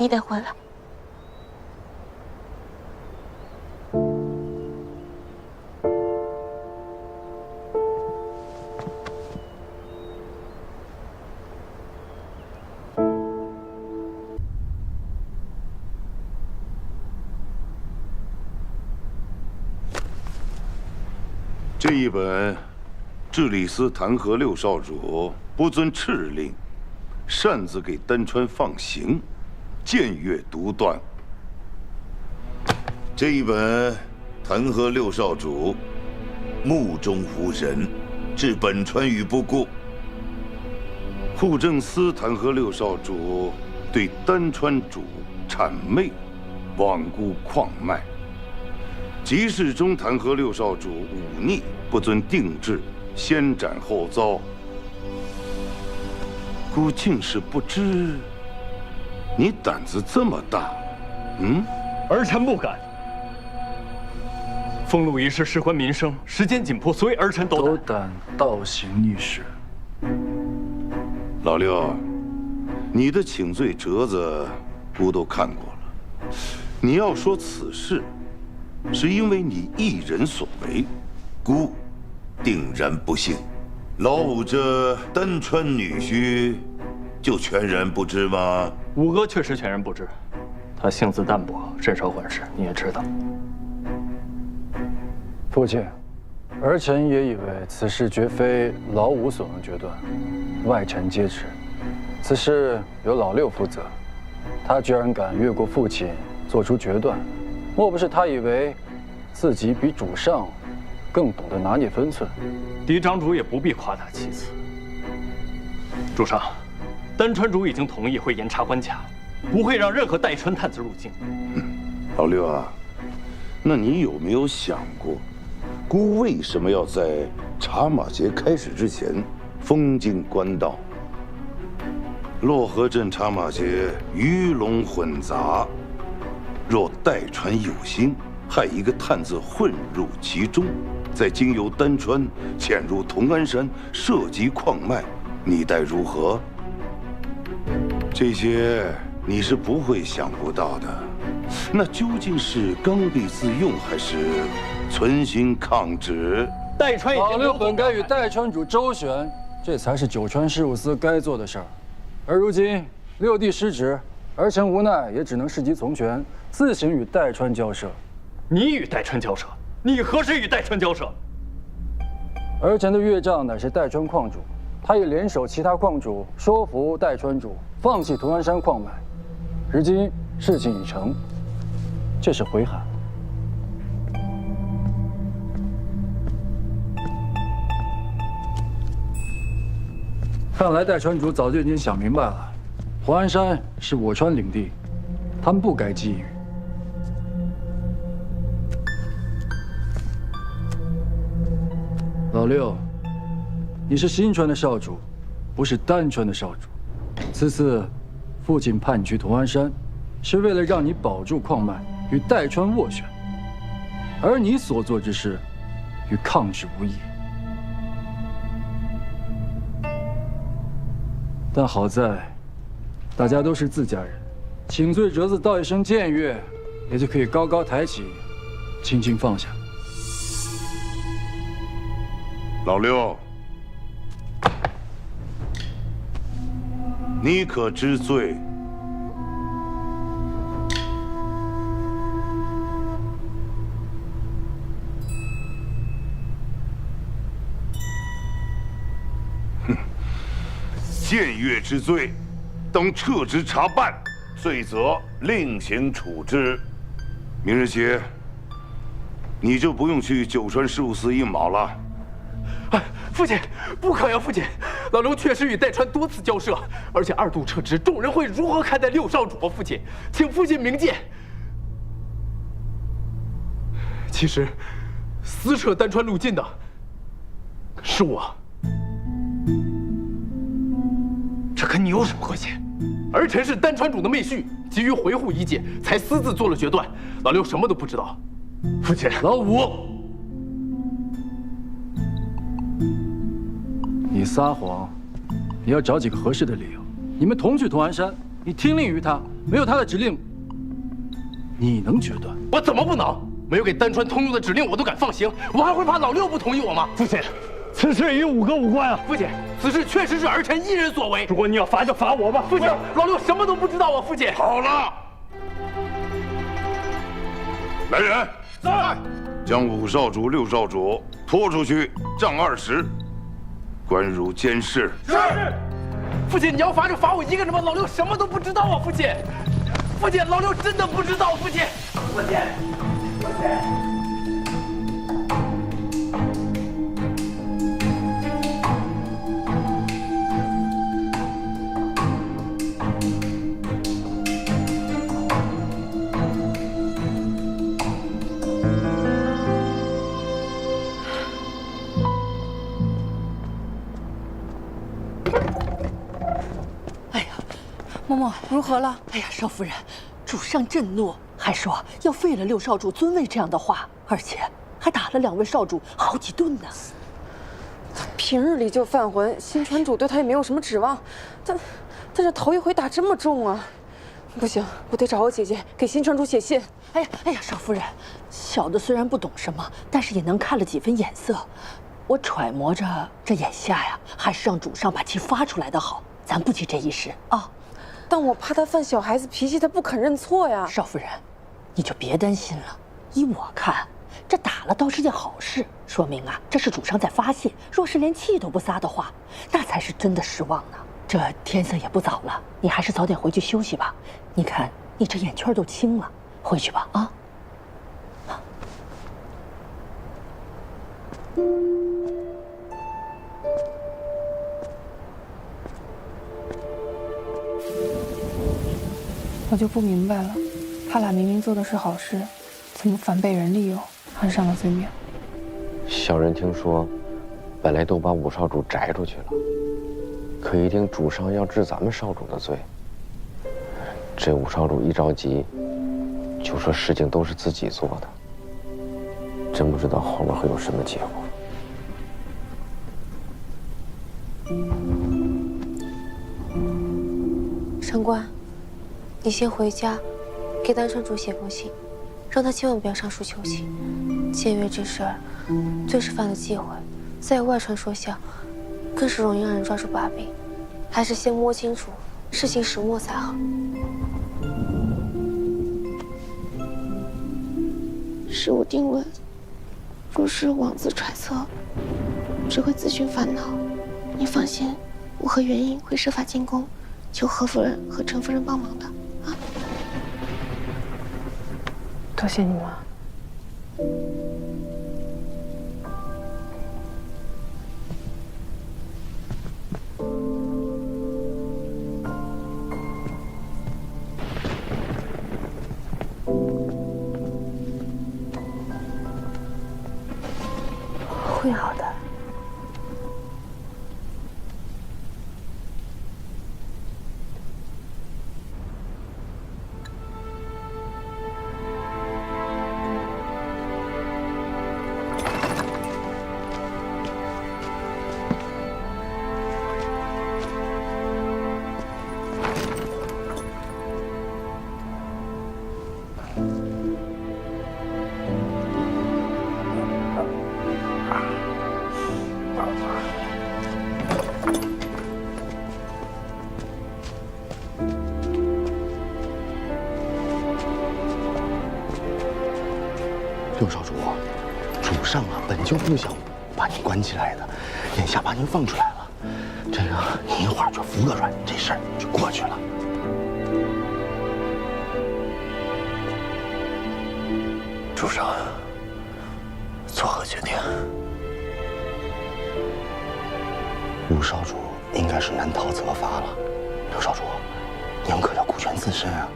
你得回来。这一本，治理司弹劾六少主不遵敕令，擅自给丹川放行，僭越独断。这一本，弹劾六少主目中无人，置本川于不顾。户政司弹劾六少主对丹川主谄媚，罔顾矿脉。集市中弹劾六少主忤逆，不遵定制，先斩后奏。孤竟是不知，你胆子这么大，儿臣不敢。封路一事事关民生，时间紧迫，所以儿臣斗胆倒行逆施。老六，你的请罪折子，孤都看过了。你要说此事，是因为你一人所为，孤定然不信。老五这丹川女婿，就全然不知吗？五哥确实全然不知，他性子淡薄，甚少管事，你也知道。父亲，儿臣也以为此事绝非老五所能决断，外臣皆知，此事由老六负责。他居然敢越过父亲做出决断，莫不是他以为自己比主上更懂得拿捏分寸？嫡长主也不必夸大其词。主上，丹川主已经同意会严查关卡，不会让任何代川探子入境。老六啊，那你有没有想过，孤为什么要在茶马节开始之前封禁官道？洛河镇茶马节鱼龙混杂，若代传有心，害一个探子混入其中，再经由丹川潜入同安山，涉及矿脉，你待如何？这些你是不会想不到的。那究竟是刚愎自用，还是存心抗旨？代川已经老六本该与代川主周旋，这才是九川事务司该做的事儿。而如今六弟失职，儿臣无奈也只能事急从权，自行与代川交涉。你与代川交涉？你何时与代川交涉？儿臣的岳丈乃是代川矿主，他已联手其他矿主说服代川主放弃同安山矿脉。如今事情已成，这是回函。看来代川主早就已经想明白了，同安山是我川领地，他们不该觊觎。老六，你是新川的少主，不是丹川的少主。此次父亲派你去同安山，是为了让你保住矿脉，与代川斡旋。而你所做之事，与抗旨无异。但好在，大家都是自家人，请罪折子道一声僭越，也就可以高高抬起，轻轻放下。老六，你可知罪？僭越之罪，等撤职查办，罪责另行处置。明日起，你就不用去九川事务司应卯了。父亲，不可呀！父亲，老刘确实与代川多次交涉，而且二度撤职，众人会如何看待六少主？父亲，请父亲明鉴。其实，私撤丹川路禁的是我，这跟你有什么关系？儿臣是丹川主的妹婿，急于维护一界，才私自做了决断。老刘什么都不知道。父亲，老五。你撒谎，你要找几个合适的理由。你们同去同安山，你听令于他，没有他的指令，你能决断？我怎么不能？没有给丹川通用的指令，我都敢放行，我还会怕老六不同意我吗？父亲，此事与五哥无关啊！父亲，此事确实是儿臣一人所为。如果你要罚就罚我吧。父亲，老六什么都不知道啊！父亲，好了，来人，在。将五少主、六少主拖出去，杖20，关入监室。是。父亲，你要罚就罚我一个人吧，老六什么都不知道啊！父亲，父亲，老六真的不知道，父亲，父亲，父亲。嬷嬷如何了？哎呀，少夫人，主上震怒，还说要废了六少主尊位这样的话，而且还打了2位少主好几顿呢。他平日里就犯浑，新传主对他也没有什么指望，但这头一回打这么重啊！不行，我得找我姐姐给新传主写信。哎呀，少夫人，小的虽然不懂什么，但是也能看了几分眼色。我揣摩着，这眼下呀，还是让主上把气发出来的好，咱不急这一时啊。但我怕他犯小孩子脾气，他不肯认错呀。少夫人，你就别担心了。依我看，这打了倒是件好事，说明啊，这是主上在发泄。若是连气都不撒的话，那才是真的失望呢。这天色也不早了，你还是早点回去休息吧。你看你这眼圈都青了，回去吧啊。我就不明白了，他俩明明做的是好事，怎么反被人利用，判上了罪名？小人听说，本来都把五少主摘出去了，可一听主上要治咱们少主的罪，这五少主一着急，就说事情都是自己做的，真不知道后面会有什么结果。上官，你先回家，给丹川主写封信，让他千万不要上书求情。僭越这事儿，最是犯了忌讳，再有外传说效，更是容易让人抓住把柄。还是先摸清楚事情始末才好。事无定论，若是妄自揣测，只会自寻烦恼。你放心，我和元英会设法进宫，求何夫人和陈夫人帮忙的啊！多谢你妈。会好的。六少主，主上啊本就不想把您关起来的，眼下把您放出来了，这个你一会儿就服个软，这事儿就过去了。主上作何决定？五少主应该是难逃责罚了，六少主，您可要顾全自身啊。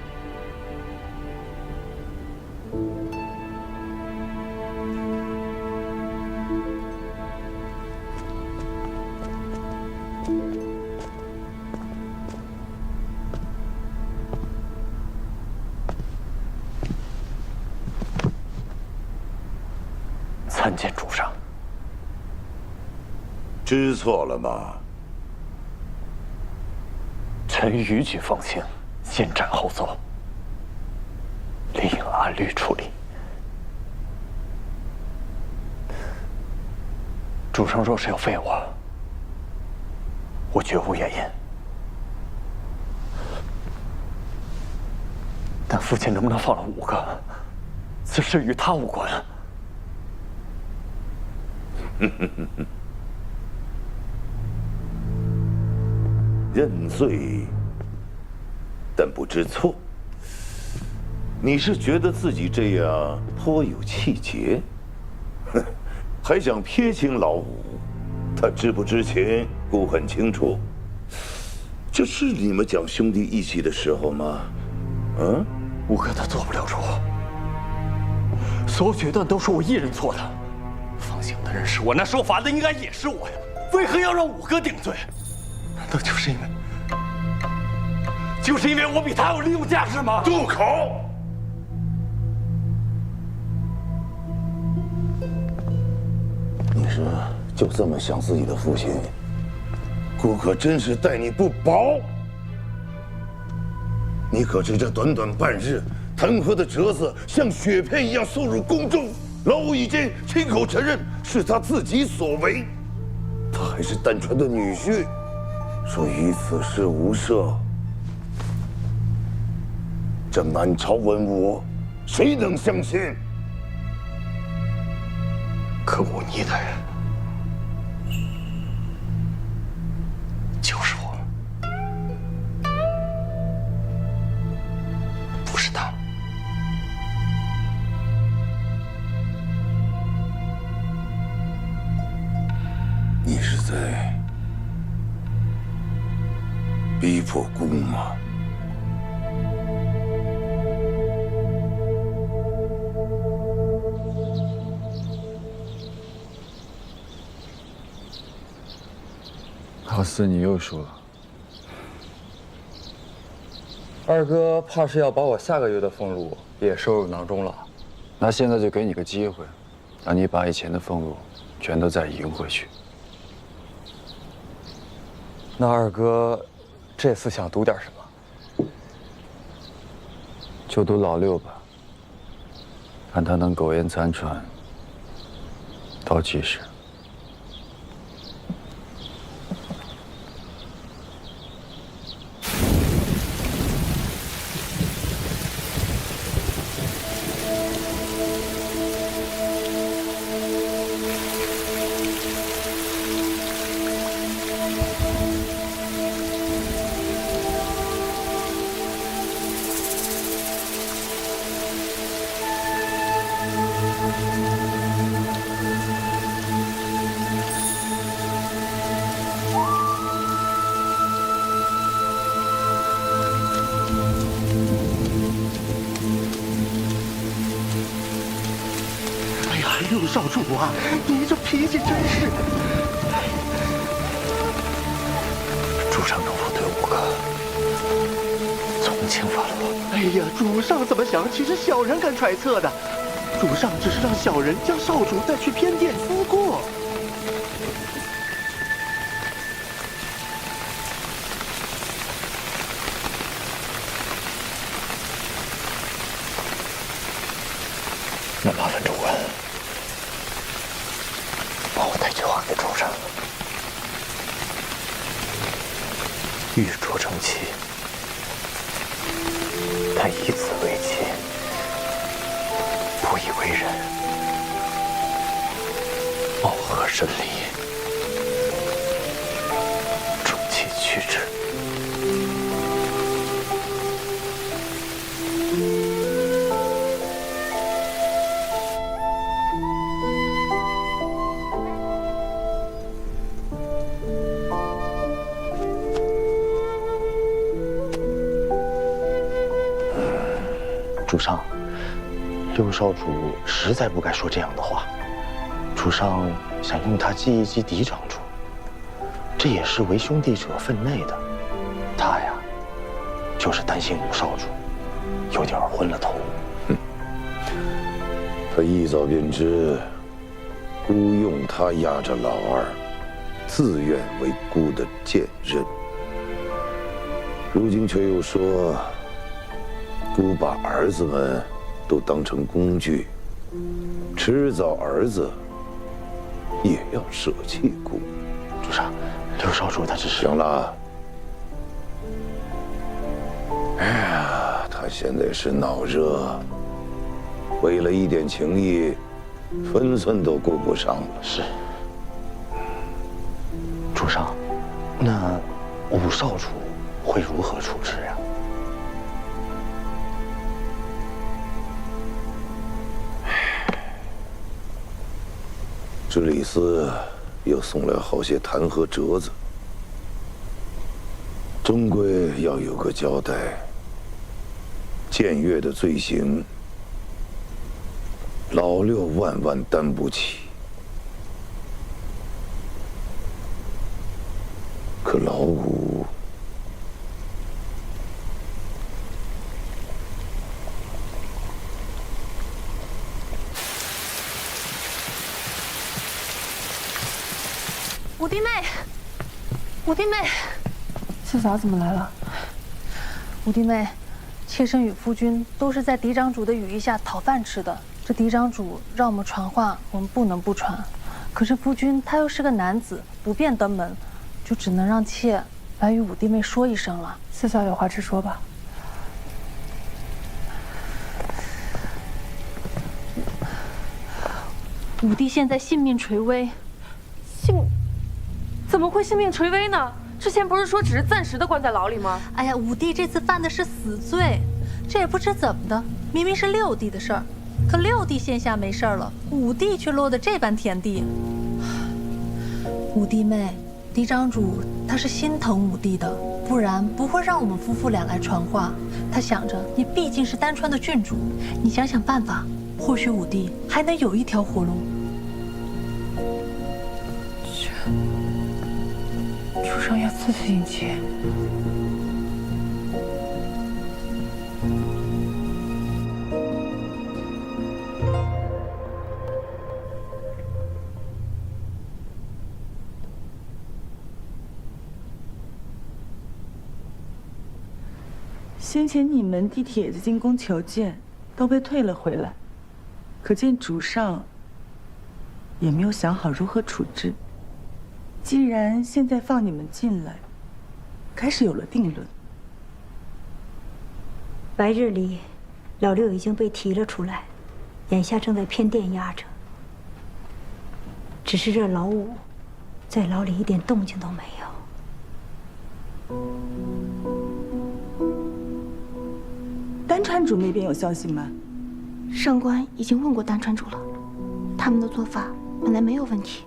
参见主上。知错了吗？臣逾矩奉行，先斩后奏，另按律处理。主上若是要废我绝无怨言。但父亲能不能放了5个，此事与他无关。认罪，但不知错。你是觉得自己这样颇有气节，还想撇清老五？他知不知情，姑很清楚。这是你们讲兄弟义气的时候吗？嗯5个他做不了主，所有决断都是我一人做的。放行的人是我，那受罚的应该也是我呀，为何要让5个顶罪？难道就是因为我比他有利用价值吗？住口！你是就这么想自己的父亲？姑可真是待你不薄。你可知这短短半日，弹劾的折子像雪片一样送入宫中，老五已经亲口承认是他自己所为。他还是单传的女婿，说与此事无涉。这满朝文武，谁能相信？可忤逆的人就是我，不是他。你是在逼迫姑吗？老四，你又输了。二哥怕是要把我下个月的俸禄也收入囊中了。那现在就给你个机会，让你把以前的俸禄全都再赢回去。那二哥这次想赌点什么？就赌老六吧，看他能苟延残喘到几时。六少主啊，你这脾气真是……主上能否对5个从轻发落？哎呀，主上怎么想，岂是小人敢揣测的？主上只是让小人将少主带去偏殿思过。那麻烦主官帮我带句话给主上，玉镯成器，但以此为器，不以为人，貌合神离，重器去之。主上，六少主实在不该说这样的话。主上想用他击一击嫡长主，这也是为兄弟者分内的。他呀，就是担心五少主有点昏了头。他一早便知孤用他压着老二，自愿为孤的剑刃。如今却又说姑把儿子们都当成工具，迟早儿子也要舍弃姑。主上，刘少主他只是……行了。哎呀，他现在是脑热，为了一点情谊，分寸都顾不上了。是。主上，那武少主会如何处置呀？知礼司又送来好些弹劾折子，终归要有个交代。僭越的罪行，老六万万担不起。可老五，五弟妹，五弟妹，四嫂怎么来了？五弟妹，妾身与夫君都是在嫡长主的羽翼下讨饭吃的。这嫡长主让我们传话，我们不能不传。可是夫君他又是个男子，不便登门，就只能让妾来与五弟妹说一声了。四嫂有话直说吧。五弟现在性命垂危，怎么会性命垂危呢？之前不是说只是暂时的关在牢里吗？哎呀，五弟这次犯的是死罪，这也不知怎么的，明明是六弟的事儿，可六弟现下没事儿了，五弟却落得这般田地。五弟妹，嫡长主他是心疼五弟的，不然不会让我们夫妇俩来传话。他想着你毕竟是丹川的郡主，你想想办法，或许五弟还能有一条活路。主上要赐死引起。先前你们递帖子进宫求见，都被退了回来，可见主上也没有想好如何处置。既然现在放你们进来，开始有了定论。白日里，老六已经被提了出来，眼下正在偏殿压着。只是这老五，在牢里一点动静都没有。丹川主那边有消息吗？上官已经问过丹川主了，他们的做法本来没有问题，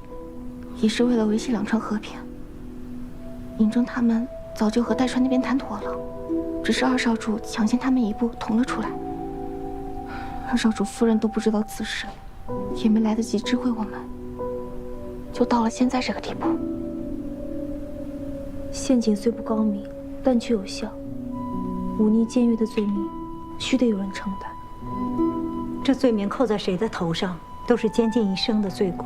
也是为了维系两川和平。嬴政他们早就和代川那边谈妥了，只是二少主抢先他们一步捅了出来。二少主夫人都不知道此事，也没来得及知会我们，就到了现在这个地步。陷阱虽不高明，但却有效。忤逆僭越的罪名，须得有人承担。这罪名扣在谁的头上，都是监禁一生的罪过。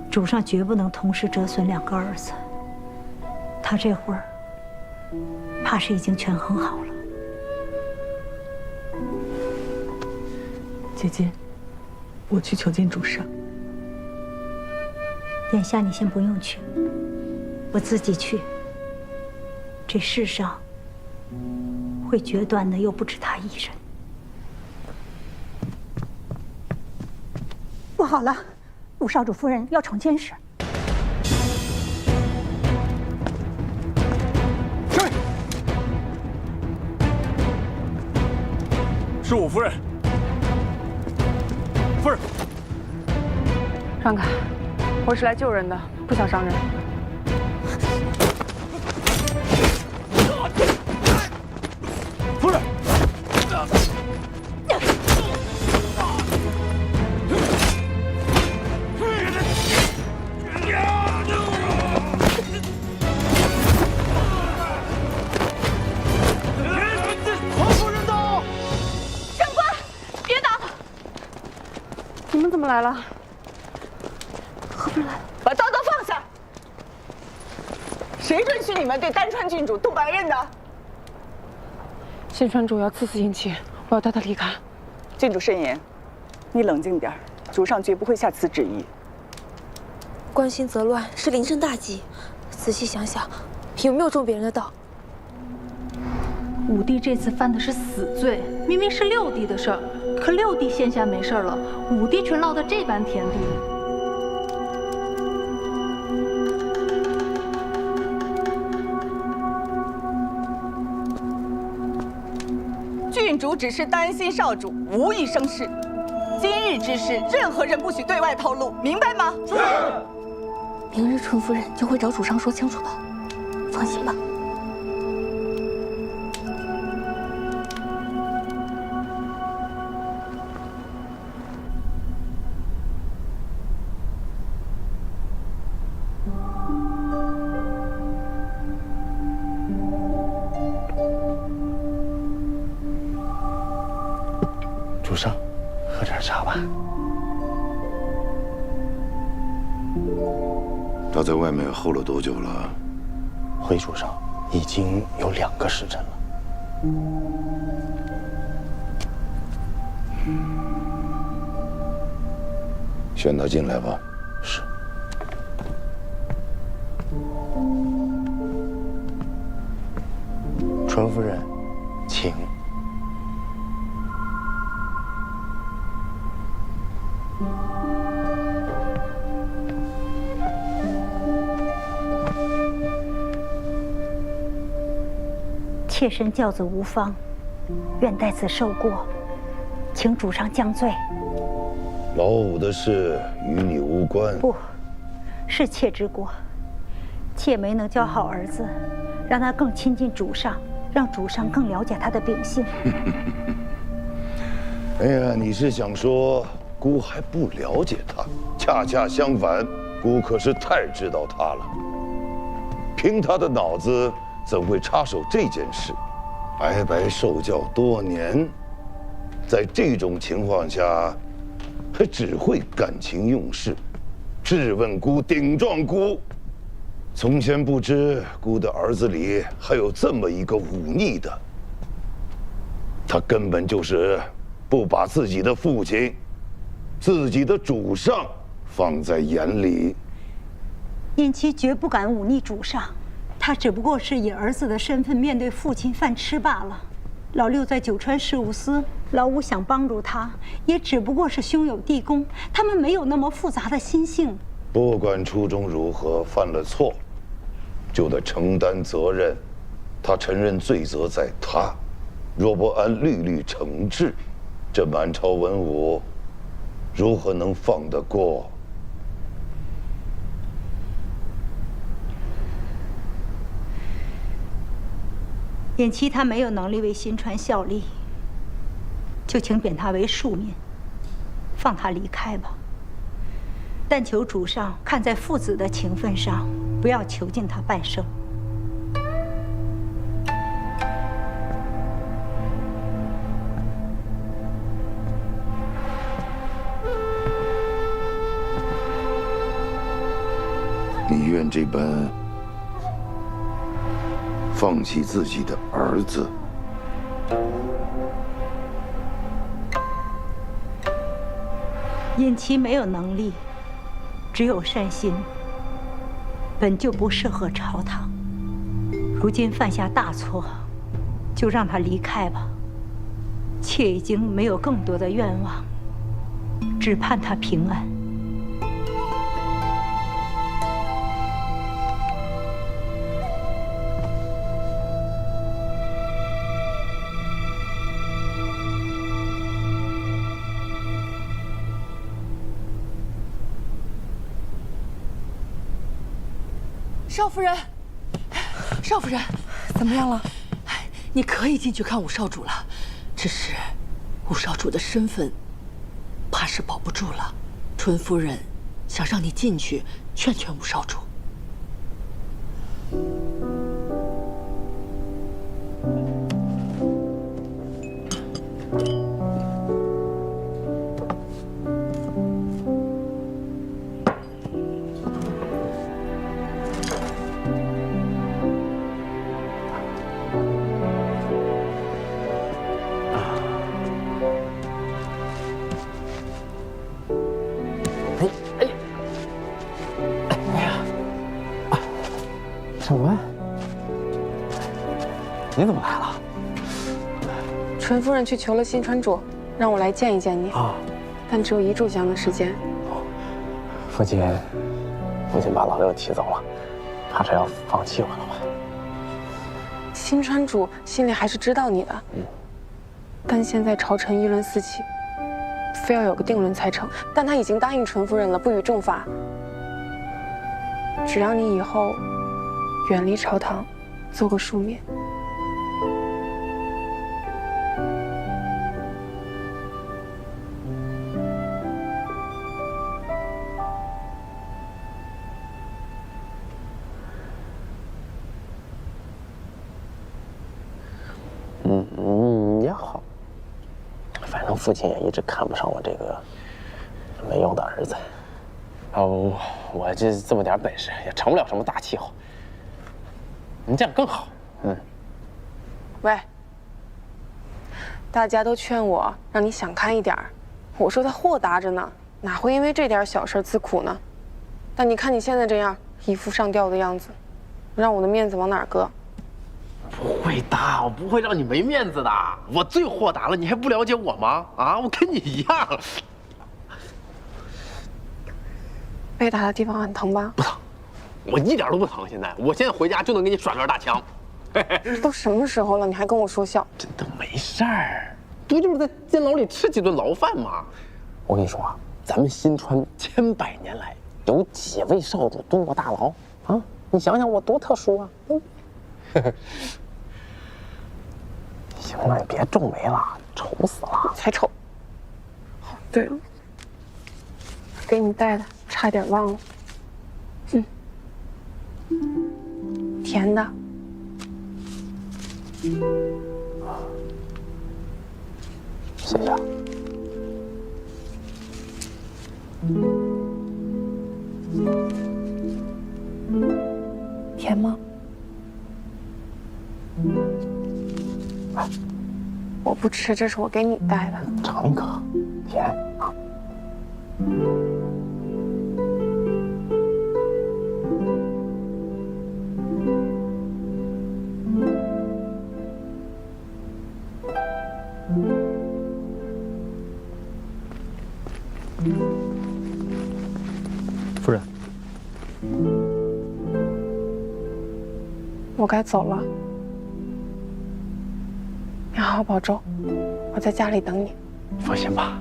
主上绝不能同时折损两个儿子。他这会儿，怕是已经权衡好了。姐姐，我去求见主上。眼下你先不用去，我自己去。这世上会决断的又不止他一人。不好了，五少主夫人要闯监室。是五夫人。夫人，让开，我是来救人的，不想伤人。夫人，黄夫人到！上官，别打！你们怎么来了？何夫人来了，把刀都放下！谁准许你们对丹川郡主动白刃的？新川主要刺死尹琪，我要带他离开。郡主慎言，你冷静点，主上绝不会下此旨意。关心则乱是临阵大吉，仔细想想，有没有中别人的道？武帝这次犯的是死罪，明明是六弟的事儿，可六弟现下没事了，武帝却落得这般田地。郡主只是担心少主无意生事，今日之事，任何人不许对外透露，明白吗？是。明日纯夫人就会找主上说清楚的，放心吧。主上，喝点茶吧。他在外面候了多久了？回主上，已经有2个时辰了。宣他进来吧。是。纯夫人，请。妾身教子无方，愿代此受过，请主上降罪。老五的事与你无关。不，是妾之过。妾没能教好儿子，让他更亲近主上，让主上更了解他的秉性。哎呀，你是想说姑还不了解他？恰恰相反，姑可是太知道他了。凭他的脑子，怎会插手这件事？白白受教多年，在这种情况下，还只会感情用事，质问姑，顶撞姑。从前不知姑的儿子里还有这么一个忤逆的，他根本就是不把自己的父亲、自己的主上放在眼里。尹妻绝不敢忤逆主上，他只不过是以儿子的身份面对父亲饭吃罢了。老六在九川事务司，老五想帮助他，也只不过是兄友弟恭，他们没有那么复杂的心性。不管初衷如何，犯了错，就得承担责任。他承认罪责在他，若不按律律惩治，这满朝文武如何能放得过？尹妻他没有能力为新川效力，就请贬他为庶民，放他离开吧。但求主上看在父子的情分上，不要囚禁他半生。你愿这般放弃自己的儿子？尹妻没有能力，只有善心，本就不适合朝堂。如今犯下大错，就让他离开吧。妾已经没有更多的愿望，只盼他平安。少夫人，少夫人，怎么样了？你可以进去看五少主了，只是五少主的身份，怕是保不住了。纯夫人想让你进去劝劝五少主。你怎么来了？纯夫人去求了新川主，让我来见一见你啊，但只有1炷香的时间。父亲把老六提走了，怕是要放弃我了吧？新川主心里还是知道你的，但现在朝臣议论四起，非要有个定论才成。但他已经答应纯夫人了，不予重罚。只要你以后远离朝堂，做个庶民。也好，反正父亲也一直看不上我这个没用的儿子。我这么点本事也成不了什么大气候。你这样更好。喂，大家都劝我让你想开一点儿，我说他豁达着呢，哪会因为这点小事自苦呢？但你看你现在这样，一副上吊的样子，让我的面子往哪儿搁？不会的，我不会让你没面子的。我最豁达了，你还不了解我吗？啊，我跟你一样。被打的地方很疼吧？不疼，我一点都不疼。我现在回家就能给你耍段大枪。这都什么时候了，你还跟我说笑？真的没事儿，不就是在监牢里吃几顿牢饭吗？我跟你说啊，咱们新川千百年来有几位少主蹲过大牢啊？你想想我多特殊啊！行了，你别皱眉了，丑死了。才丑。对了，给你带的，差点忘了。甜的。谢谢。甜吗？我不吃，这是我给你带的。尝一口，甜啊。夫人，我该走了，你好好保重，我在家里等你。放心吧，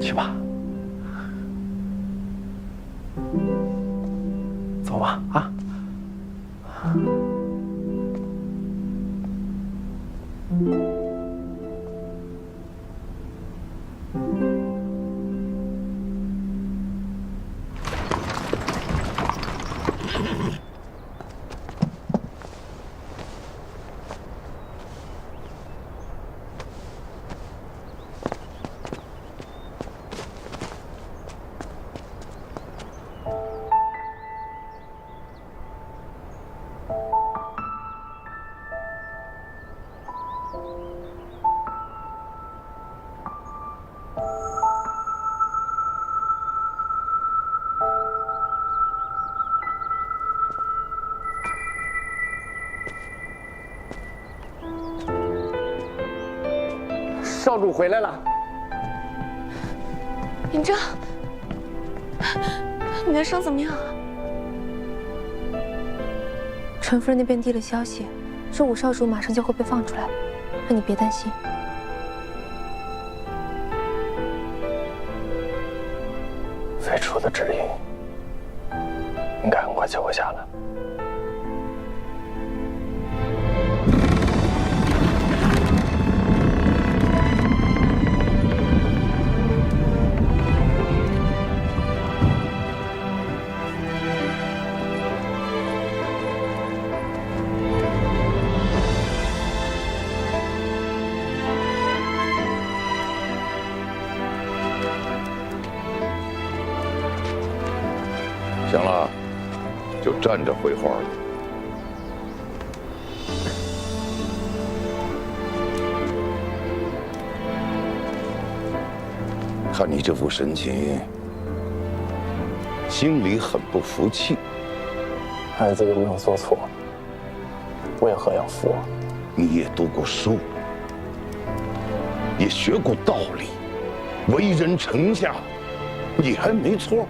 去吧，走吧啊。少主回来了。尹正，你的伤怎么样啊？纯夫人那边递了消息，说武少主马上就会被放出来，让你别担心。废除的指引，应该很快就会下来。行了，就站着绘画了。看你这副神情，心里很不服气。儿子有没有做错？为何要负？你也读过书，也学过道理，为人臣下，你还没错。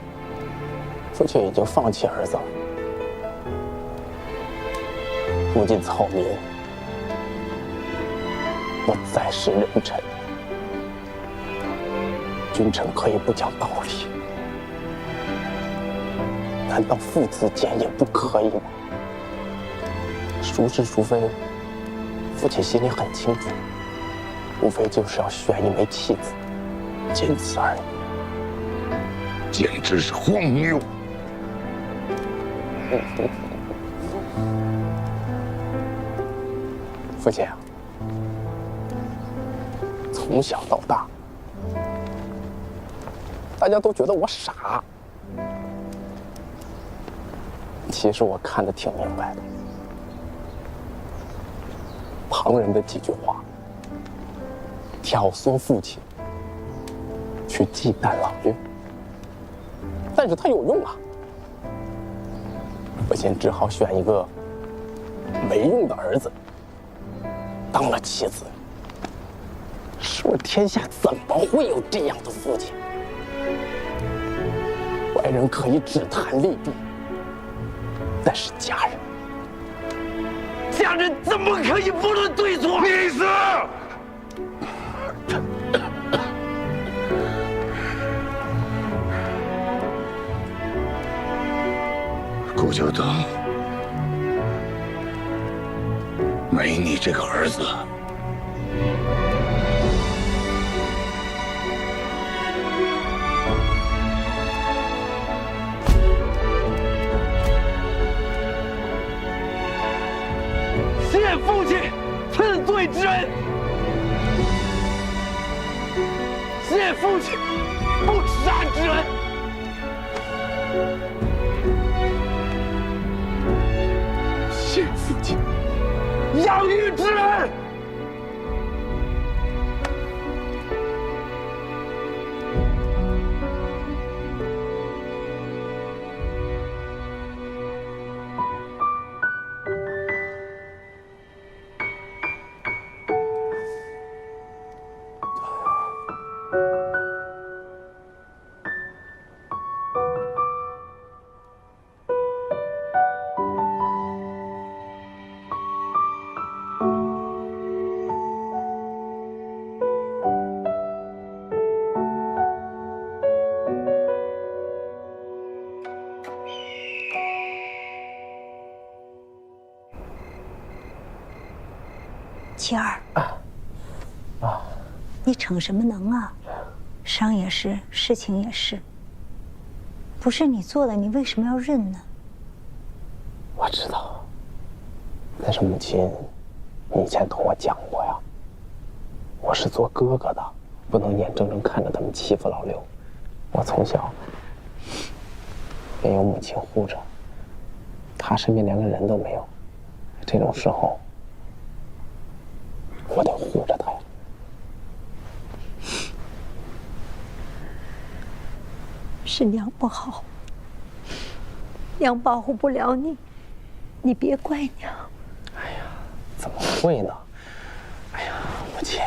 父亲已经放弃儿子了，如今草民不再是人臣，君臣可以不讲道理，难道父子间也不可以吗？孰是孰非，父亲心里很清楚，无非就是要选一枚弃子，仅此而已。简直是荒谬！父亲啊，从小到大，大家都觉得我傻，其实我看得挺明白的。旁人的几句话，挑唆父亲去忌惮老岳，但是他有用啊。父亲只好选一个没用的儿子当了妻子。说天下怎么会有这样的父亲？外人可以只谈利弊，但是家人怎么可以不论对错？你死！顾九等，没你这个儿子，谢父亲赐罪之恩，谢父亲不杀之恩。谢父亲养育之恩。七儿，你逞什么能啊？伤也是，事情也是，不是你做的，你为什么要认呢？我知道，但是母亲，你以前同我讲过呀，我是做哥哥的，不能眼睁睁看着他们欺负老六。我从小便有母亲护着，他身边连个人都没有，这种时候我得护着他呀。是娘不好，娘保护不了你，你别怪娘。哎呀，怎么会呢？哎呀，母亲，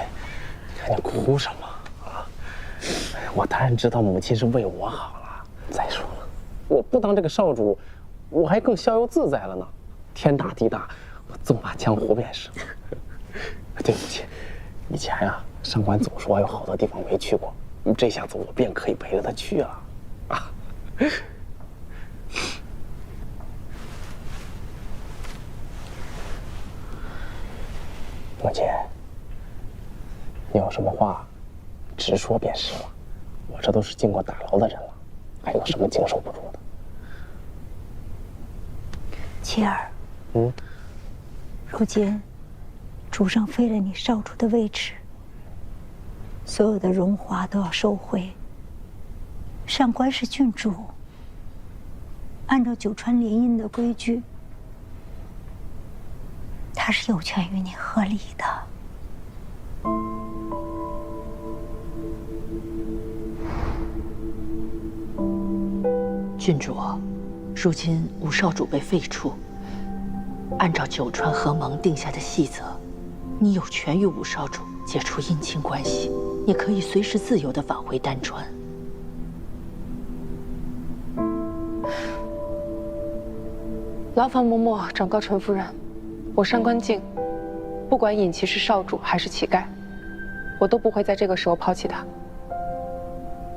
你看你哭什么啊？我当然知道母亲是为我好了。再说了，我不当这个少主，我还更逍遥自在了呢。天大地大，我纵马江湖便是。对不起，以前呀，上官总说有好多地方没去过，这下子我便可以陪着他去了。啊，母亲，你有什么话，直说便是了。我这都是进过大牢的人了，还有什么经受不住的？七儿，如今主上废了你少主的位置，所有的荣华都要收回。上官是郡主，按照九川联姻的规矩，他是有权与你和离的。郡主，如今五少主被废除，按照九川合盟定下的细则，你有权与五少主解除姻亲关系，也可以随时自由地返回丹川。劳烦嬷嬷转告陈夫人，我上官静，不管尹琦是少主还是乞丐，我都不会在这个时候抛弃他。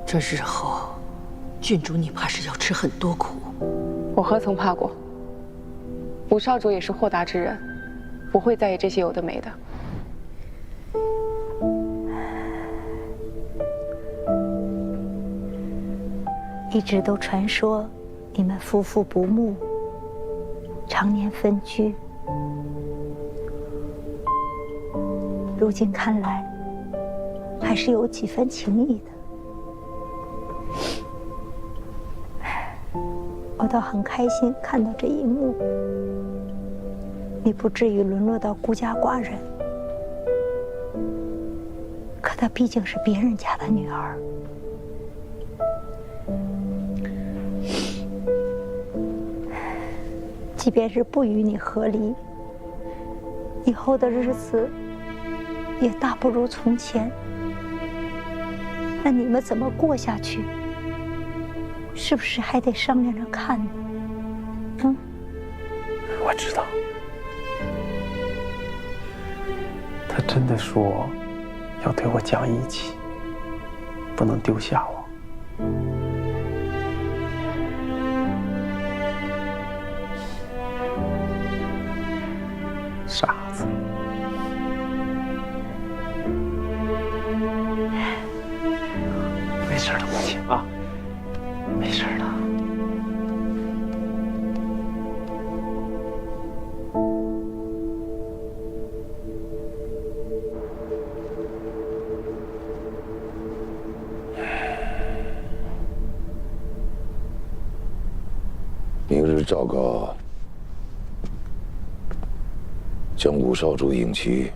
这日后，郡主你怕是要吃很多苦。我何曾怕过？五少主也是豁达之人，不会在意这些有的没的。一直都传说你们夫妇不睦，常年分居。如今看来，还是有几分情谊的。我倒很开心看到这一幕，你不至于沦落到孤家寡人。可她毕竟是别人家的女儿。即便是不与你和离，以后的日子也大不如从前。那你们怎么过下去？是不是还得商量着看呢？嗯，我知道，他真的说要对我讲义气，不能丢下我。傻子，没事的，母亲啊，没事的。明日诏告，将五少主尹琦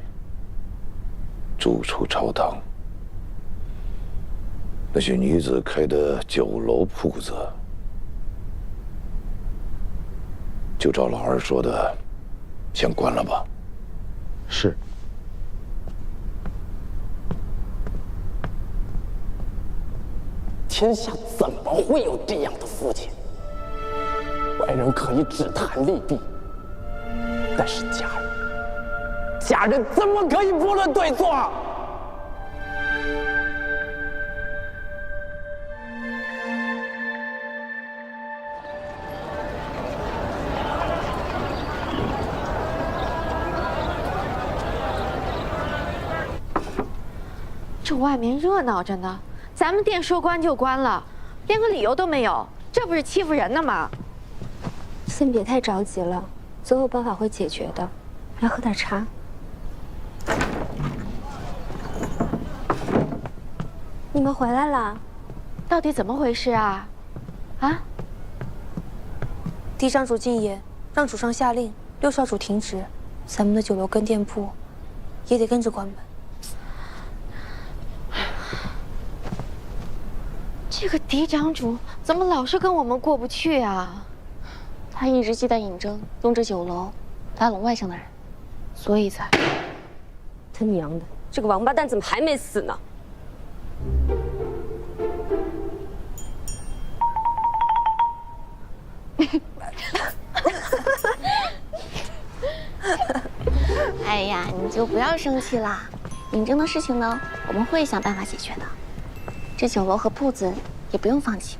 逐出朝堂。那些女子开的酒楼铺子，就照老二说的，先关了吧。是。天下怎么会有这样的父亲？外人可以只谈利弊，但是家人怎么可以不论对错？这外面热闹着呢，咱们店说关就关了，连个理由都没有，这不是欺负人呢吗？先别太着急了，总有办法会解决的。来喝点茶。你们回来了，到底怎么回事啊？啊？嫡长主进言，让主上下令六少主停职，咱们的酒楼跟店铺也得跟着关门。这个嫡长主怎么老是跟我们过不去啊？他一直忌惮尹征用这酒楼拉拢外省的人，所以才……他娘的，这个王八蛋怎么还没死呢？哎呀，你就不要生气啦。尹征的事情呢，我们会想办法解决的。这酒楼和铺子也不用放弃，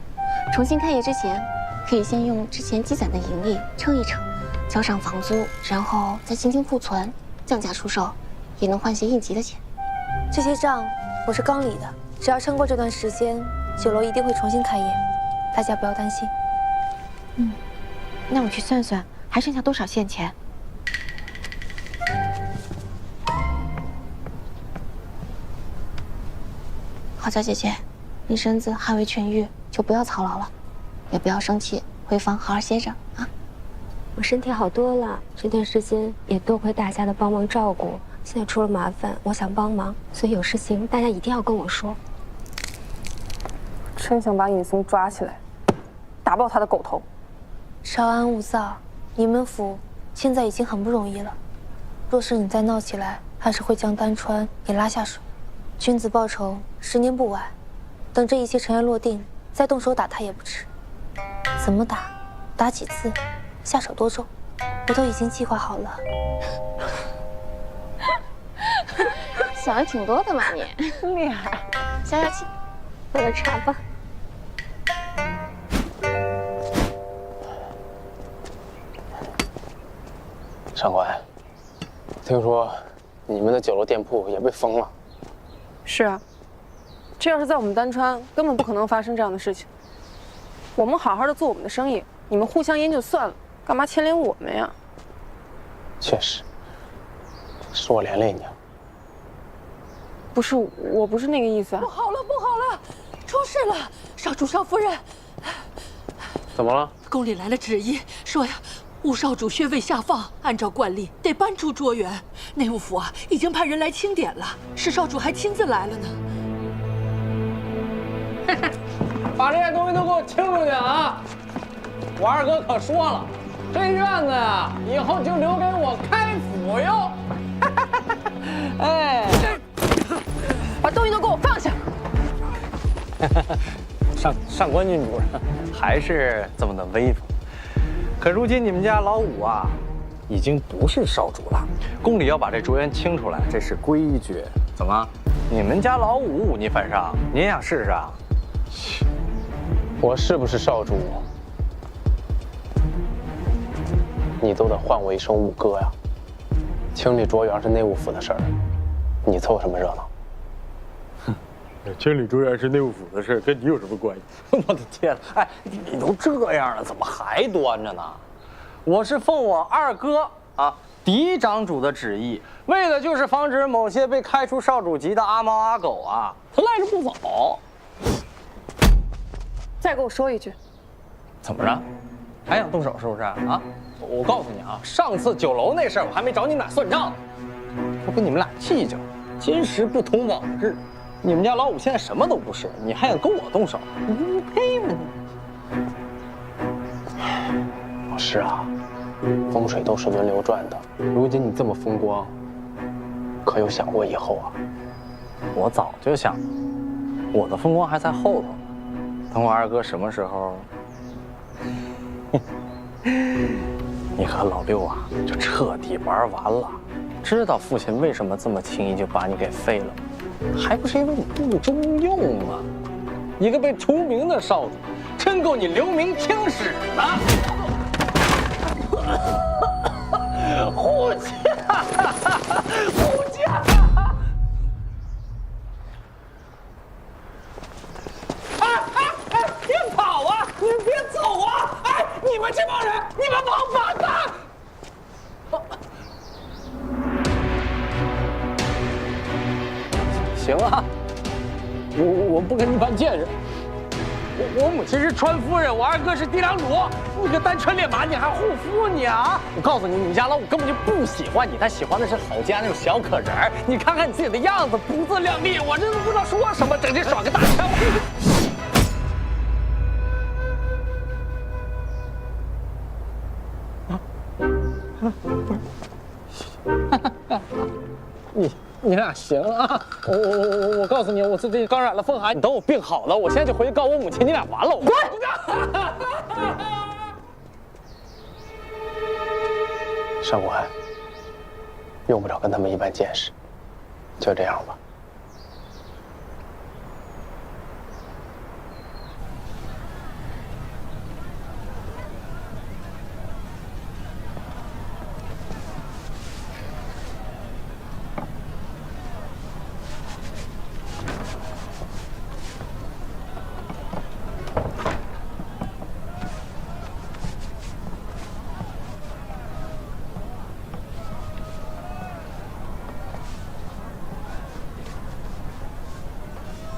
重新开业之前，可以先用之前积攒的盈利撑一撑，交上房租，然后再轻轻库存，降价出售，也能换些应急的钱。这些账我是刚理的，只要撑过这段时间，酒楼一定会重新开业，大家不要担心。嗯，那我去算算还剩下多少现钱。好佳姐姐，你身子还未痊愈，就不要操劳了，也不要生气，回房好好歇着啊。我身体好多了，这段时间也多亏大家的帮忙照顾，现在出了麻烦，我想帮忙，所以有事情大家一定要跟我说。真想把尹松抓起来，打爆他的狗头。稍安勿躁，你们府现在已经很不容易了。若是你再闹起来，还是会将丹川也拉下水。君子报仇，10年不晚。等这一切尘埃落定，再动手打他也不迟。怎么打，打几次，下手多重，我都已经计划好了。想的挺多的嘛你，厉害。消消气，喝个茶吧。上官，听说你们的酒楼店铺也被封了。是啊，这要是在我们丹川，根本不可能发生这样的事情。我们好好的做我们的生意，你们互相烟就算了，干嘛牵连我们呀？确实，是我连累你了。不是，我不是那个意思啊！不好了，不好了，出事了！少主少夫人，怎么了？宫里来了旨意，说呀，吴少主穴位下放，按照惯例得搬出卓园。内务府啊，已经派人来清点了，石少主还亲自来了呢。把这些东西都给我清出去啊！我二哥可说了，这院子呀，以后就留给我开府用。哎，把东西都给我放下！上官郡主还是这么的威风。可如今你们家老五啊，已经不是少主了，宫里要把这卓园清出来，这是规矩。怎么，你们家老五忤逆犯上，您想试试啊？我是不是少主，你都得唤我一声五哥呀。清理卓园是内务府的事儿，你凑什么热闹？清理卓园是内务府的事，跟你有什么关系？我的天！哎，你都这样了，怎么还端着呢？我是奉我二哥啊嫡长主的旨意，为的就是防止某些被开除少主级的阿猫阿狗啊，他赖着不走。再给我说一句，怎么着？还想动手是不是啊？我告诉你啊，上次酒楼那事儿我还没找你们俩算账呢，我跟你们俩计较。今时不同往日，你们家老五现在什么都不是，你还想跟我动手？你配吗你？老师啊，风水都是轮流转的。如今你这么风光，可有想过以后啊？我早就想了，我的风光还在后头呢。等我二哥什么时候，你和老六啊就彻底玩完了。知道父亲为什么这么轻易就把你给废了吗？还不是因为你不中用吗？一个被除名的少主，真够你留名青史的。护驾，护驾！别跑啊！你们别走啊！哎，你们这帮人，你们王八蛋！行啊，我不跟你办见识。我母亲是川夫人，我二哥是嫡长主。你个单车烈马，你还护肤你啊？我告诉你，你们家老五根本就不喜欢你，他喜欢的是郝家那种小可人儿。你看看你自己的样子，不自量力，我真的不知道说什么，整天耍个大枪。你俩行啊！我告诉你，我最近刚染了风寒，你等我病好了，我现在就回去告我母亲，你俩完了！我滚！上官，用不着跟他们一般见识，就这样吧。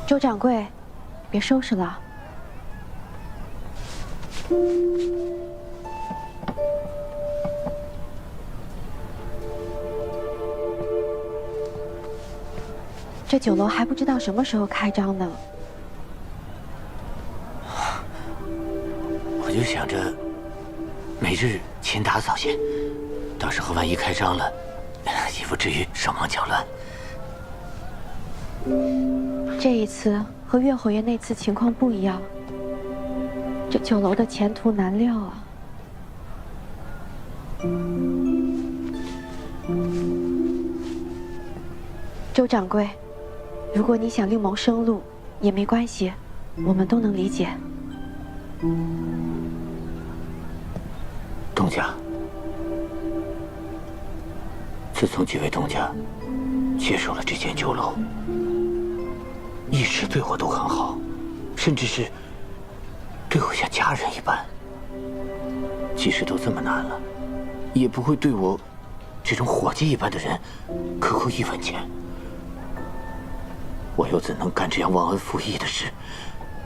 周掌柜，别收拾了。这酒楼还不知道什么时候开张呢。我就想着每日勤打扫些，到时候万一开张了，也不至于手忙脚乱。这一次和岳侯爷那次情况不一样，这酒楼的前途难料啊！周掌柜，如果你想另谋生路，也没关系，我们都能理解。东家，自从几位东家接手了这间酒楼，一直对我都很好，甚至是对我像家人一般。即使都这么难了，也不会对我这种伙计一般的人克扣1分钱。我又怎能干这样忘恩负义的事，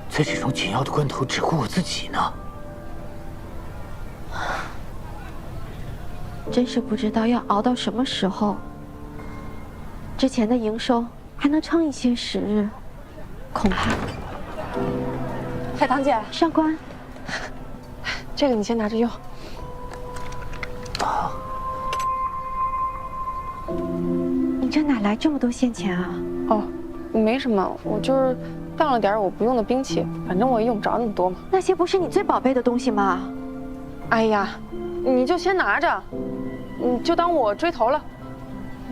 在这种紧要的关头只顾我自己呢？真是不知道要熬到什么时候，之前的营收还能撑一些时日，恐怕……海棠姐，上官，这个你先拿着用。你这哪来这么多现钱啊？哦，没什么，我就是当了点我不用的兵器，反正我也用不着那么多嘛。那些不是你最宝贝的东西吗？哎呀，你就先拿着，你就当我追头了。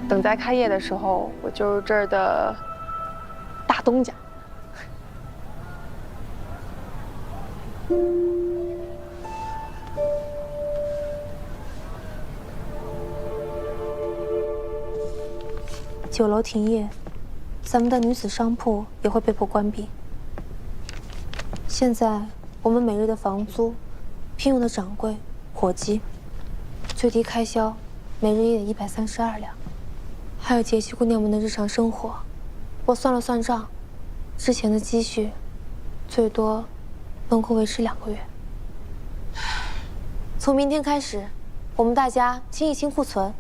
等再开业的时候，我就是这儿的大东家。酒楼停业，咱们的女子商铺也会被迫关闭。现在我们每日的房租、聘用的掌柜、伙计，最低开销每日也得132两，还有节气姑娘们的日常生活。我算了算账，之前的积蓄最多能够维持2个月。从明天开始，我们大家清一清库存，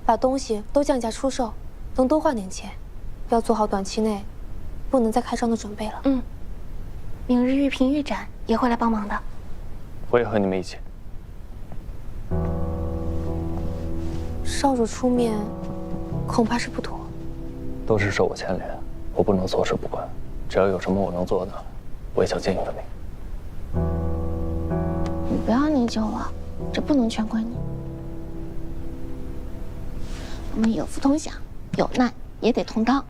把东西都降价出售，能多换点钱。要做好短期内不能再开张的准备了。嗯，明日玉屏玉展也会来帮忙的。我也和你们一起。少主出面，恐怕是不妥。都是受我牵连，我不能坐视不管。只要有什么我能做的，我也想尽一份力。你不要内疚了，这不能全怪你。我们有福同享，有难也得同当。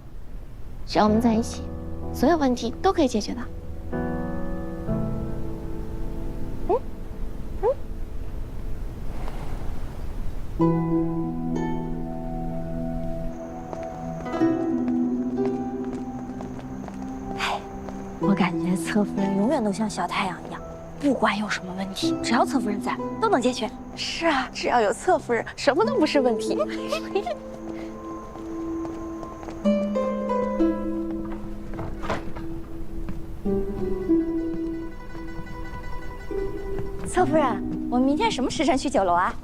只要我们在一起，所有问题都可以解决的。我感觉侧夫人永远都像小太阳一样，不管有什么问题，只要侧夫人在，都能解决。是啊，只要有侧夫人，什么都不是问题。侧夫人，我们明天什么时辰去酒楼啊？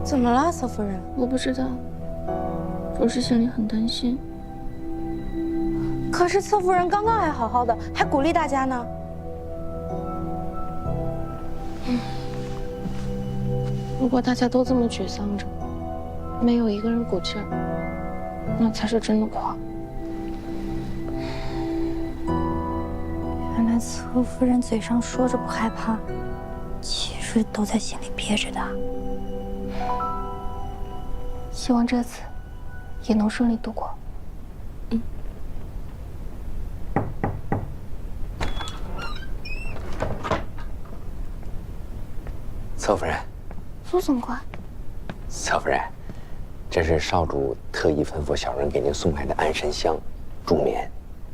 怎么了，侧夫人？我不知道，主是心里很担心。可是侧夫人刚刚还好好的，还鼓励大家呢。如果大家都这么沮丧着，没有一个人鼓劲儿，那才是真的不好。原来侧夫人嘴上说着不害怕，其实都在心里憋着的。希望这次也能顺利度过。侧夫人，苏总管，侧夫人，这是少主特意吩咐小人给您送来的安神香，助眠。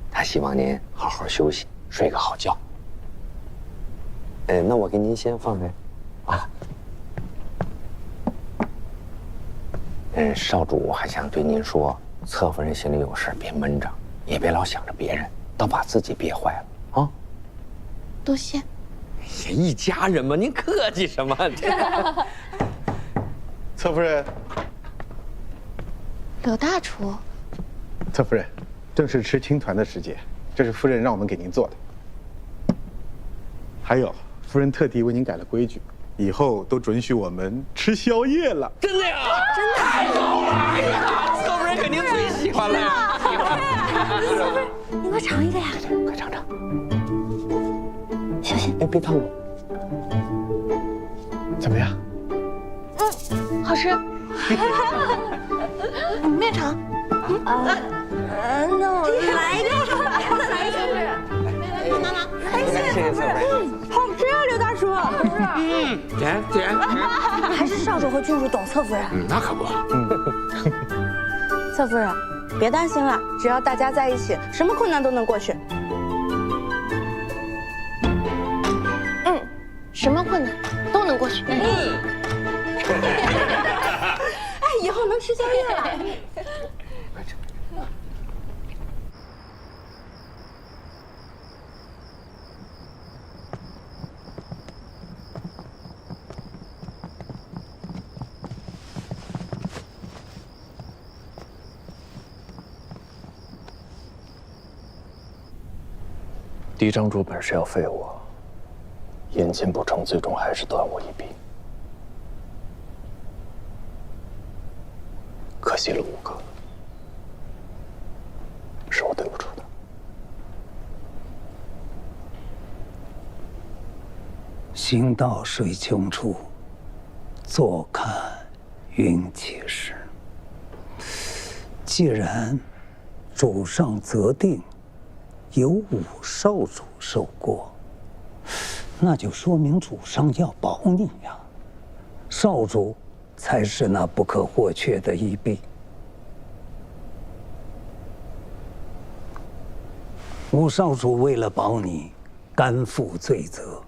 他希望您好好休息，睡个好觉。那我给您先放开，啊。少主还想对您说，侧夫人心里有事，别闷着，也别老想着别人，倒把自己憋坏了啊。多谢。哎呀，一家人嘛，您客气什么？侧夫人，柳大厨，侧夫人，正是吃青团的时节，这是夫人让我们给您做的。还有，夫人特地为您改了规矩，以后都准许我们吃宵夜了。真的呀？真的？太好了！哎呀，侧夫人肯定最喜欢了呀。侧夫人，你快尝一个呀！对，快尝尝。小心！哎，别烫我。怎么样？好吃。面尝。那我来一个，再来一个。妈妈，谢谢侧夫人。好吃啊，刘大叔。甜。还是少主和郡主懂侧夫人。那可不。侧夫人，别担心了，只要大家在一起，什么困难都能过去。什么困难都能过去。哎，以后能吃宵夜了。嫡长主本是要废我，眼见不成，最终还是断我一臂。可惜了5个，是我对不住的。行到水穷处，坐看云起时。既然主上择定由5少主受过，那就说明主上要保你呀。少主才是那不可或缺的一臂。5少主为了保你，甘负罪责，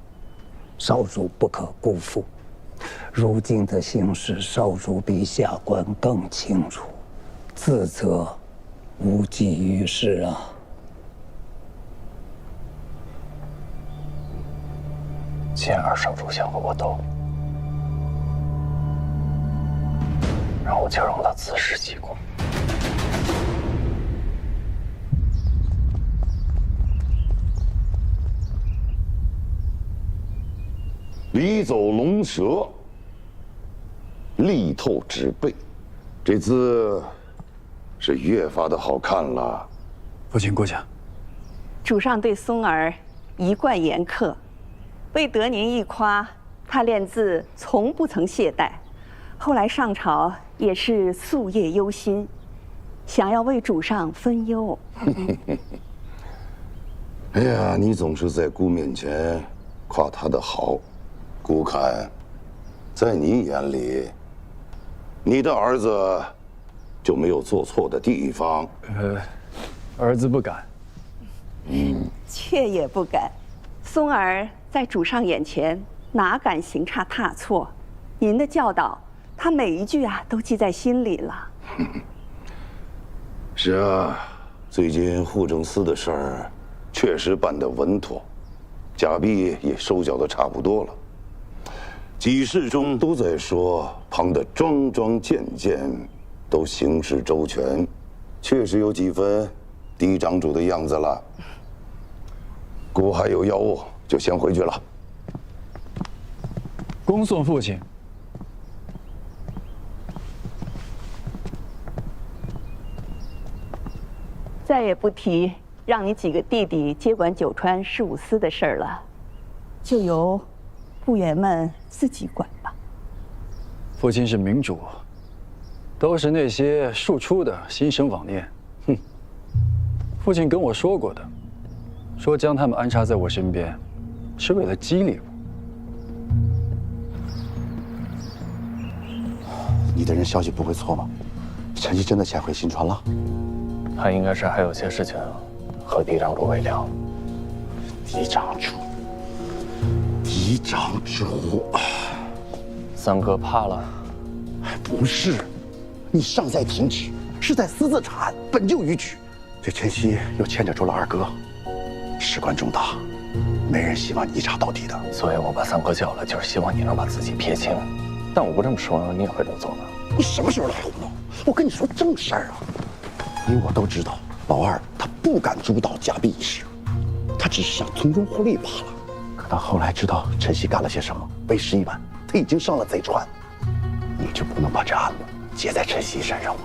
少主不可辜负。如今的形势，少主比下官更清楚，自责无济于事啊。既然2少主想和我斗，然后就让他自食其果。离走龙蛇，力透纸背，这字是越发的好看了。父亲过奖。主上对松儿一贯严苛，为得您一夸，他练字从不曾懈怠。后来上朝也是夙夜忧心，想要为主上分忧。哎呀，你总是在姑面前夸他的好，姑看，在你眼里，你的儿子就没有做错的地方？儿子不敢。妾也不敢。松儿在主上眼前哪敢行差踏错？您的教导，他每一句都记在心里了。是啊，最近护政司的事儿确实办得稳妥，假币也收缴得差不多了。几事中都在说旁的桩桩件件都行事周全，确实有几分嫡长主的样子了。姑还有要务，就先回去了。恭送父亲。再也不提让你几个弟弟接管九川事务司的事儿了，就由部员们自己管吧。父亲是明主，都是那些庶出的心生妄念。哼，父亲跟我说过的，说将他们安插在我身边，是为了激励我。你的人消息不会错吗？陈曦真的潜回新川了？他应该是还有些事情和嫡长主未了。嫡长主，嫡长主，三哥怕了？不是，你尚在停止，是在私自查，本就逾矩。这陈曦又牵扯出了二哥，事关重大，没人希望你一查到底的。所以我把三哥叫来，就是希望你能把自己撇清。但我不这么说，你也会这么做吗？你什么时候来胡闹？我跟你说正事儿啊！你我都知道，老二他不敢主导假币一事，他只是想从中获利罢了。可他后来知道陈曦干了些什么，为时已晚，他已经上了贼船。你就不能把这案子结在陈曦身上吗？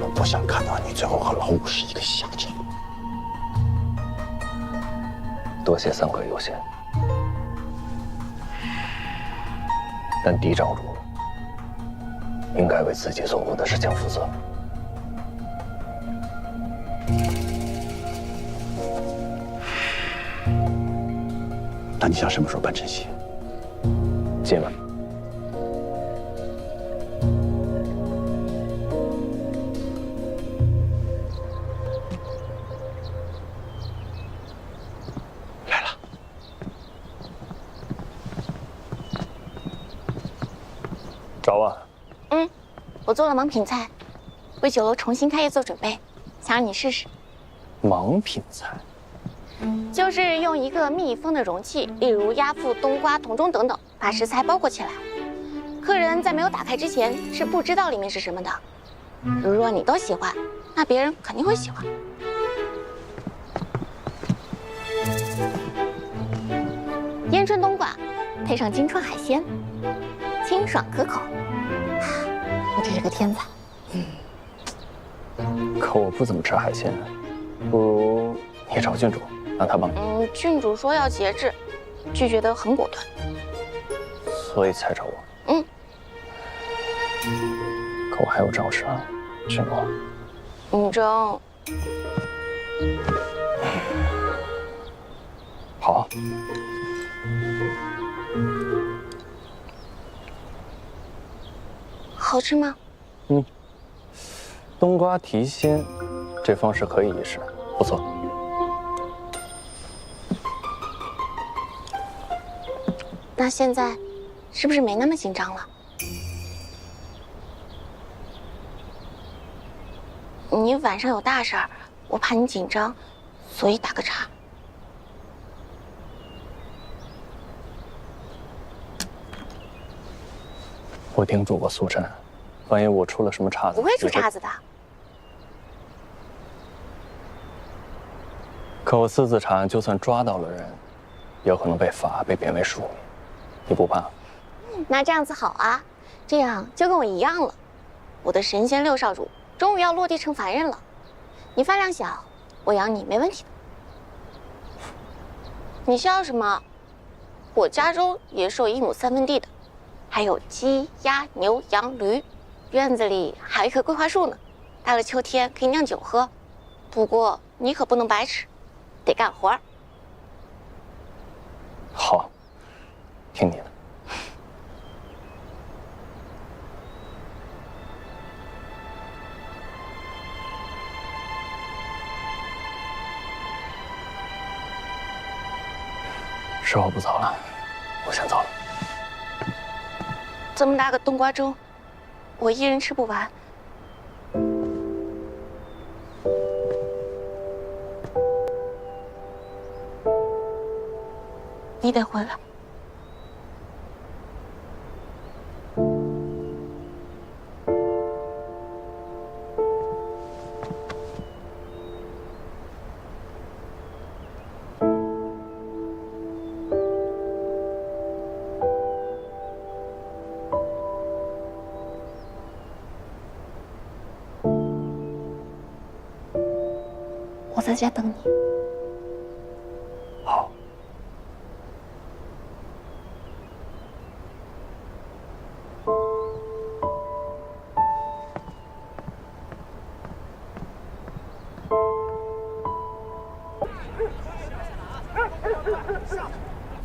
我不想看到你最后和老五是一个下场。多谢三哥优先，但嫡长主应该为自己做过的事情负责。那你想什么时候办陈曦？今晚。找我？我做了盲品菜，为酒楼重新开业做准备，想让你试试。盲品菜。就是用一个密封的容器，例如鸭腹、冬瓜、铜钟等等，把食材包裹起来。客人在没有打开之前是不知道里面是什么的。如若你都喜欢，那别人肯定会喜欢。烟春冬瓜，配上金川海鲜，清爽可口。我真是个天才。可我不怎么吃海鲜，不如你找郡主。让他帮你。郡主说要节制，拒绝得很果断，所以才找我。可我还有账事啊，郡主。你争。好。好吃吗？冬瓜提鲜，这方式可以一试，不错。那现在是不是没那么紧张了？你晚上有大事儿，我怕你紧张，所以打个岔。我叮嘱过苏晨，万一我出了什么岔子，不会出岔子的。可我私自查案，就算抓到了人，也有可能被罚，被贬为庶民。你不怕？那这样子好啊，这样就跟我一样了。我的神仙六少主终于要落地成凡人了。你饭量小，我养你没问题的。你笑什么？我家中也是有1亩3分地的，还有鸡、鸭、牛、羊、驴，院子里还有一棵桂花树呢。到了秋天可以酿酒喝。不过你可不能白吃，得干活。好。听你的。时候不早了，我先走了。这么大个冬瓜粥，我一人吃不完。你得回来。我在家等你。好。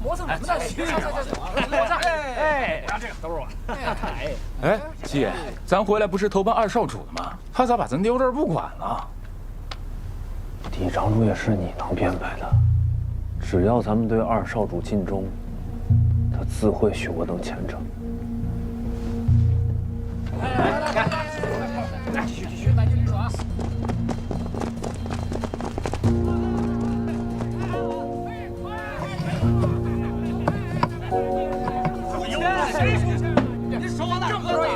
磨蹭什么呢？哎，拿这个兜啊！哎，姐，咱回来不是投奔二少主的吗？他咋把咱丢这儿不管了？嫡长主也是你能编排的，只要咱们对二少主尽忠，他自会许我等前程。来，继续，来劲爽！你手往哪搁着呀？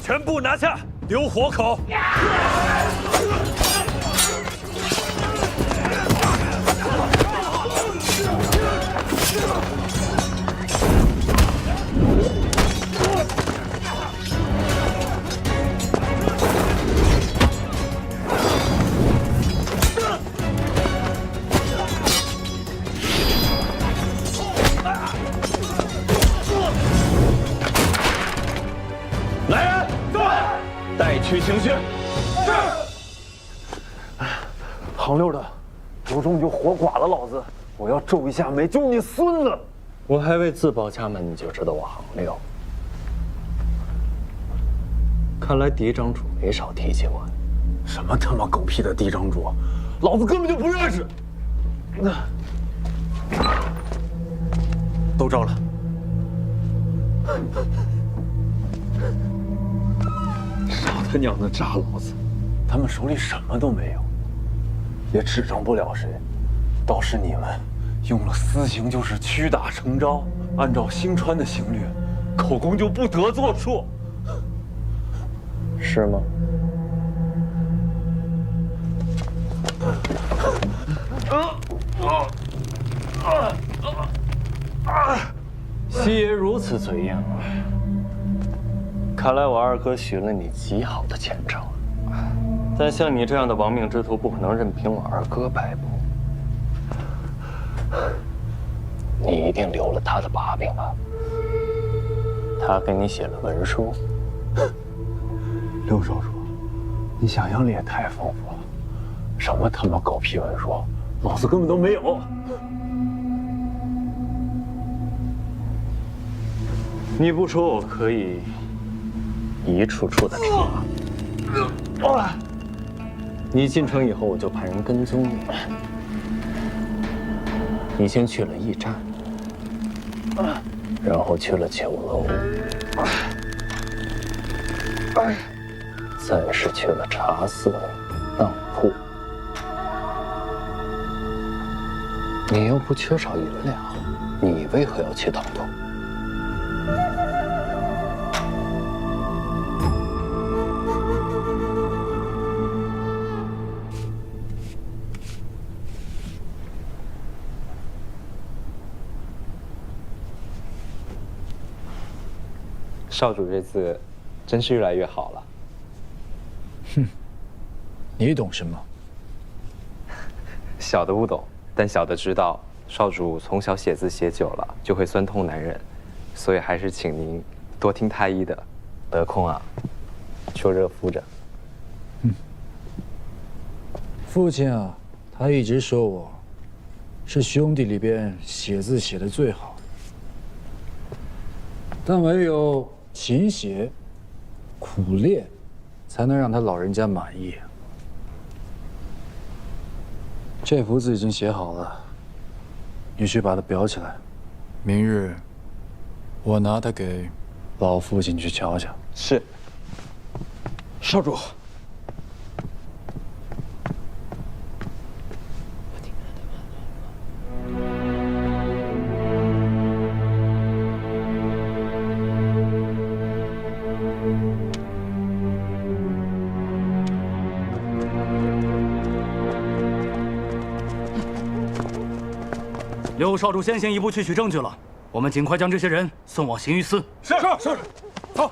全部拿下，留活口。来人，带去行训。是。行溜的，有种你就活剐了老子！我要皱一下眉，就你孙子！我还未自报家门，你就知道我行溜。看来嫡长主没少提起我。什么他妈狗屁的嫡长主，老子根本就不认识。都招了。少他娘的扎老子！他们手里什么都没有，也指证不了谁。倒是你们用了私刑，就是屈打成招，按照新川的刑律，口供就不得作数，是吗？西爷如此嘴硬啊！看来我二哥许了你极好的前程，但像你这样的亡命之徒，不可能任凭我二哥摆布。你一定留了他的把柄吧？他给你写了文书。刘少主，你想象力也太丰富了，什么他妈狗屁文书，老子根本都没有。你不说，我可以一处处的查。你进城以后，我就派人跟踪你。你先去了驿站，然后去了酒楼，再是去了茶肆、当铺。你又不缺少银两，你为何要去当铺？少主这次真是越来越好了。哼，你懂什么？小的不懂，但小的知道，少主从小写字写久了就会酸痛难忍，所以还是请您多听太医的。得空啊，就热敷着。父亲啊，他一直说我是兄弟里边写字写得最好的，但唯有勤写、苦练，才能让他老人家满意。这幅字已经写好了，你去把它裱起来。明日我拿它给老父亲去瞧瞧。是。少主。刘少主先行一步去取证据了，我们尽快将这些人送往刑狱司。是，走。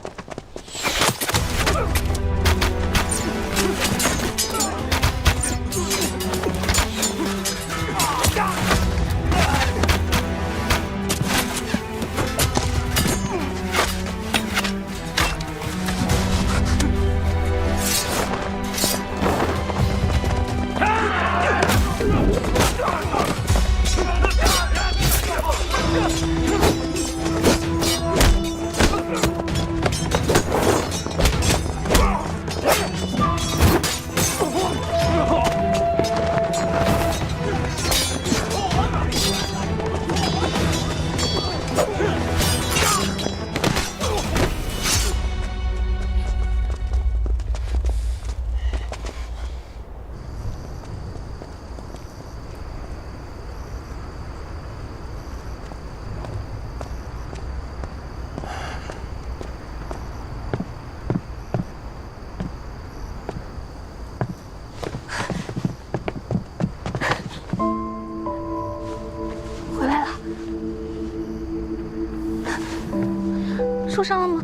受伤了吗？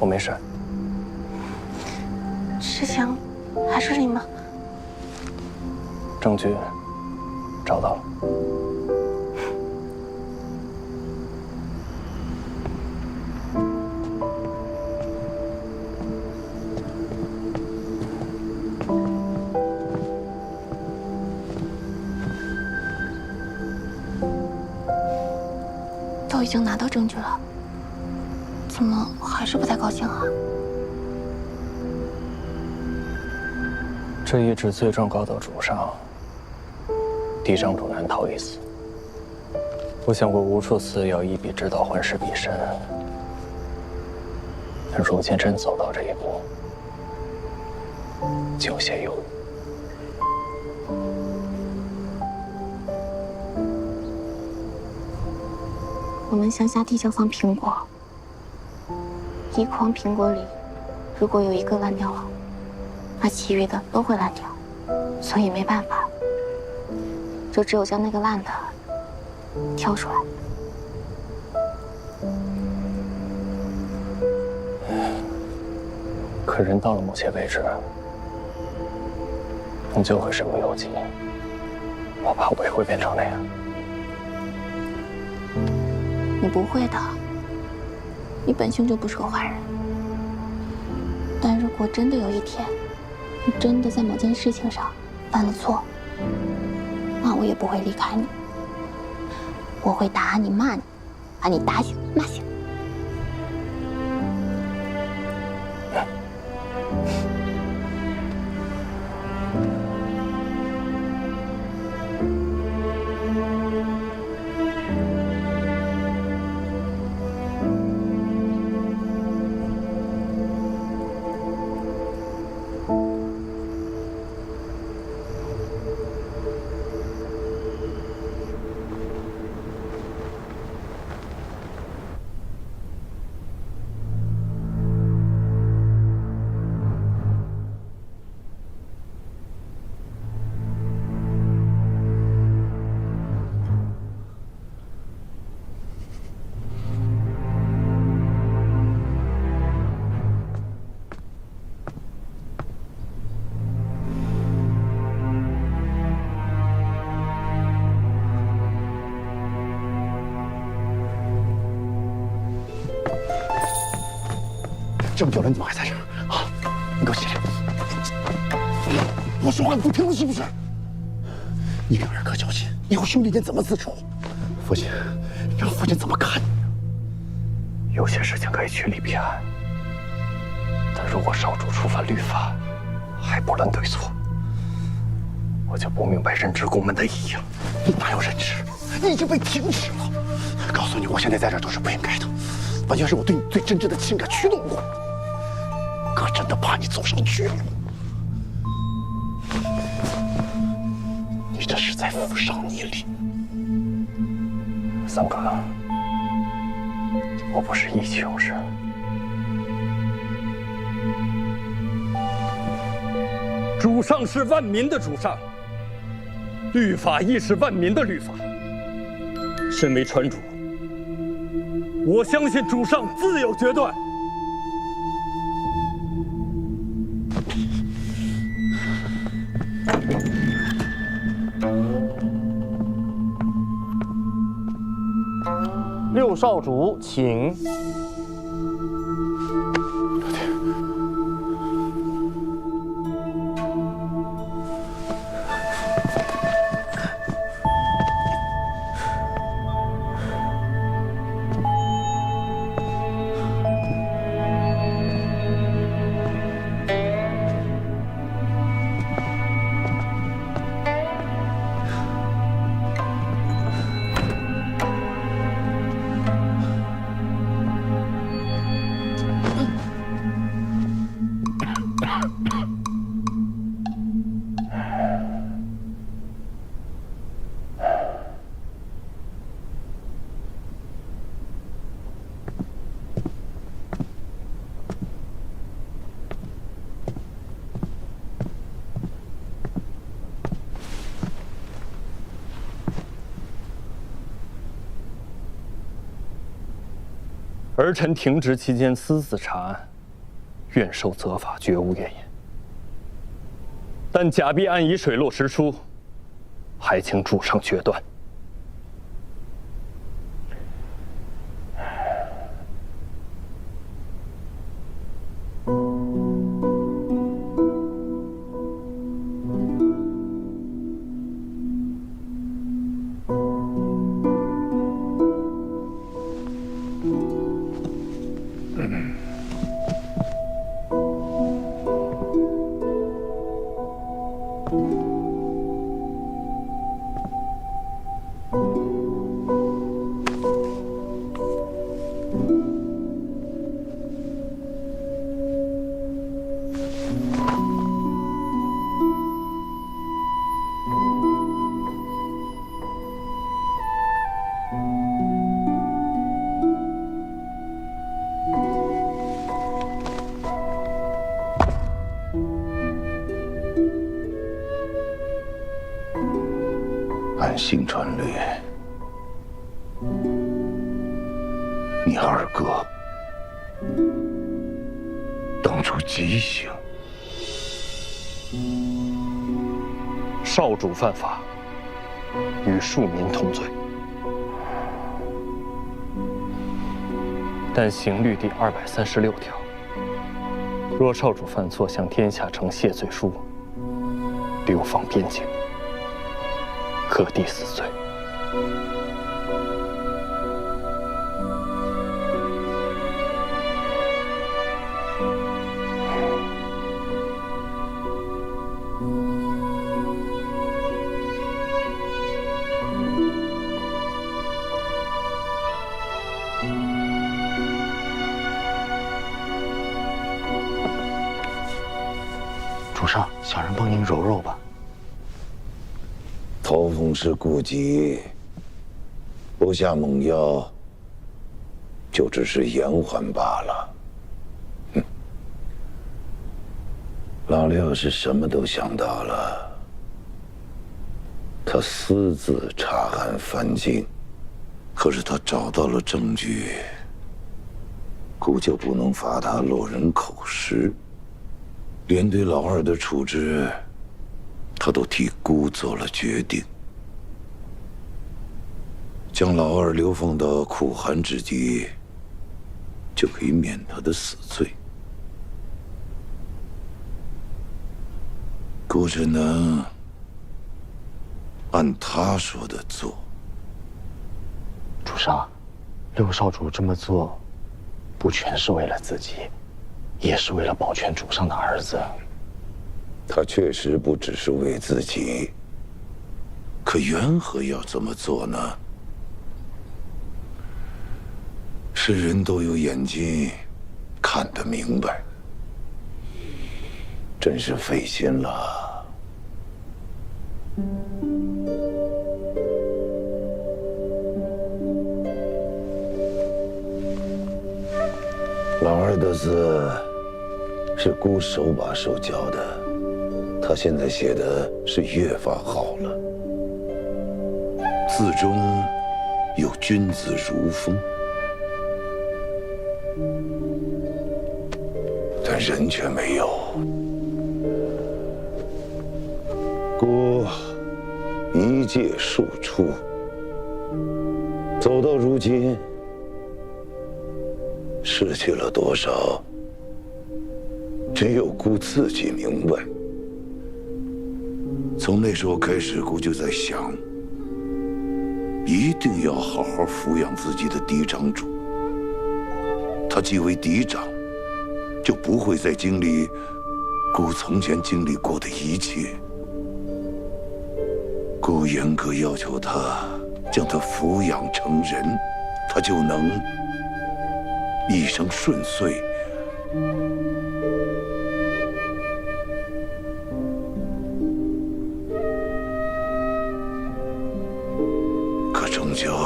我没事。事情还顺利吗？证据找到了。都已经拿到证据了，怎么还是不太高兴啊？这一旨罪状告到主上，嫡长主难逃一死。我想过无数次要一笔之道还施彼身，但如今真走到这一步，就有些犹豫。我们乡下地上放苹果，一筐苹果里，如果有一个烂掉了，那其余的都会烂掉，所以没办法，就只有将那个烂的挑出来。可人到了某些位置，终究会身不由己。我怕我也会变成那样。你不会的，你本性就不是个坏人。但如果真的有一天，你真的在某件事情上犯了错，那我也不会离开你，我会打你骂你，把你打醒骂醒。这么久了，你怎么还在这儿啊？你给我起来！我说话你不听了是不是？你跟二哥交心，以后兄弟间怎么自处？父亲，让父亲怎么看你？有些事情可以据理避案，但如果少主触犯律法，还不论对错，我就不明白人质宫门的意义了。你哪有人质？你已经被停职了。告诉你，我现在在这儿都是不应该的，完全是我对你最真挚的情感驱动我。哥真的怕你走上绝路，你这是在负伤你哩。三哥，我不是意气用事。主上是万民的主上，律法亦是万民的律法。身为传主，我相信主上自有决断。六少主，请。儿臣停职期间私自查案，愿受责罚，绝无怨言。但假币案已水落石出，还请主上决断。按信传律，你二哥当初极刑。少主犯法，与庶民同罪。但刑律第236条，若少主犯错，向天下呈谢罪书，流放边境，可抵死罪。主上，小人帮您揉揉吧。头风是顾忌，不下猛药，就只是延缓罢了。老六是什么都想到了，他私自查案翻经，可是他找到了证据，姑就不能罚他落人口实，连对老二的处置，他都替姑做了决定，将老二流放到苦寒之地，就可以免他的死罪。姑只能按他说的做。主上，六少主这么做，不全是为了自己，也是为了保全主上的儿子。他确实不只是为自己，可缘何要这么做呢？是人都有眼睛，看得明白，真是费心了。老二的字是姑手把手教的，他现在写的是越发好了，字中有君子如风，但人却没有。姑一介庶出，走到如今，失去了多少，只有姑自己明白。从那时候开始，姑就在想，一定要好好抚养自己的嫡长主。他既为嫡长，就不会再经历姑从前经历过的一切。姑严格要求他，将他抚养成人，他就能一生顺遂。可终究，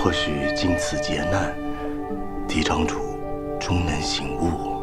或许经此劫难，嫡长主终能醒悟。